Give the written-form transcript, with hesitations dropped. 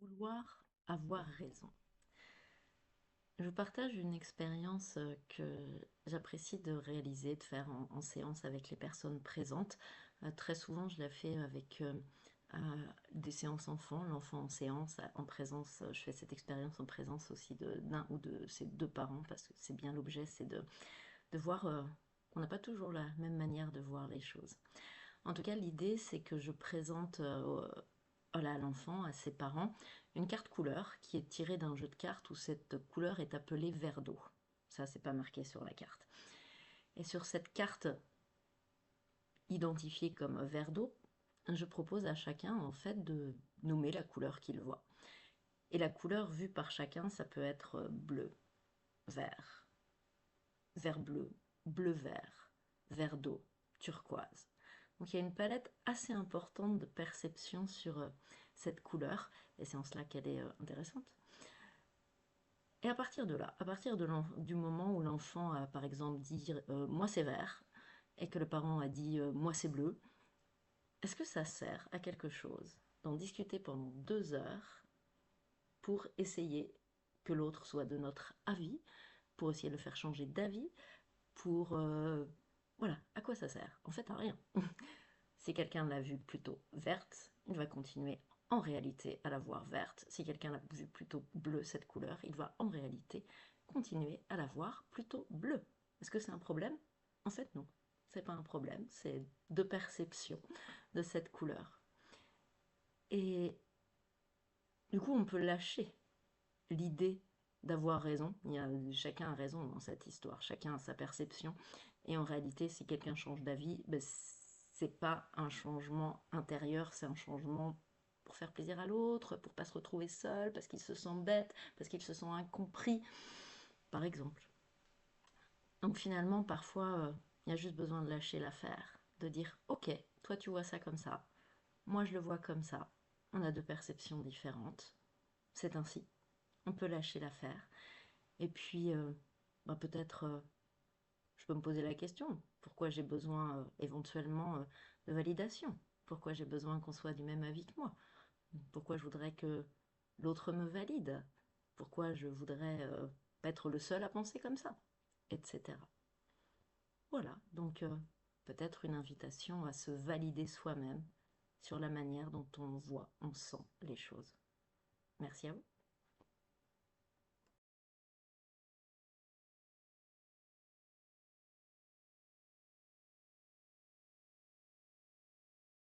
Vouloir avoir raison. Je partage une expérience que j'apprécie de réaliser, de faire en séance avec les personnes présentes. Très souvent, je la fais avec euh, des séances enfants, l'enfant en séance, en présence. Je fais cette expérience en présence aussi d'un ou de ses deux parents, parce que c'est bien l'objet, c'est de voir qu'on n'a pas toujours la même manière de voir les choses. En tout cas, l'idée, c'est que je présente à l'enfant, à ses parents, une carte couleur qui est tirée d'un jeu de cartes où cette couleur est appelée vert d'eau. Ça, c'est pas marqué sur la carte. Et sur cette carte identifiée comme vert d'eau, je propose à chacun en fait de nommer la couleur qu'il voit. Et la couleur vue par chacun, ça peut être bleu, vert, vert bleu, bleu vert, vert d'eau, turquoise. Donc il y a une palette assez importante de perception sur cette couleur, et c'est en cela qu'elle est intéressante. Et à partir de là, à partir du moment où l'enfant a par exemple dit moi c'est vert, et que le parent a dit moi c'est bleu, est-ce que ça sert à quelque chose d'en discuter pendant 2 heures pour essayer que l'autre soit de notre avis, pour essayer de le faire changer d'avis, pour... voilà, à quoi ça sert? En fait, à rien. Si quelqu'un l'a vue plutôt verte, il va continuer en réalité à la voir verte. Si quelqu'un l'a vue plutôt bleue, cette couleur, il va en réalité continuer à la voir plutôt bleue. Est-ce que c'est un problème? En fait, non. C'est pas un problème, c'est de perception de cette couleur. Et du coup, on peut lâcher l'idée d'avoir raison. Chacun a raison dans cette histoire, chacun a sa perception. Et en réalité, si quelqu'un change d'avis, ben, c'est pas un changement intérieur, c'est un changement pour faire plaisir à l'autre, pour pas se retrouver seul, parce qu'il se sent bête, parce qu'il se sent incompris, par exemple. Donc finalement, parfois, il y a juste besoin de lâcher l'affaire, de dire, ok, toi tu vois ça comme ça, moi je le vois comme ça, on a deux perceptions différentes, c'est ainsi, on peut lâcher l'affaire. Et puis, bah, peut-être, je peux me poser la question, pourquoi j'ai besoin éventuellement de validation? Pourquoi j'ai besoin qu'on soit du même avis que moi? Pourquoi je voudrais que l'autre me valide? Pourquoi je voudrais pas être le seul à penser comme ça? Etc. Voilà, donc peut-être une invitation à se valider soi-même sur la manière dont on voit, on sent les choses. Merci à vous.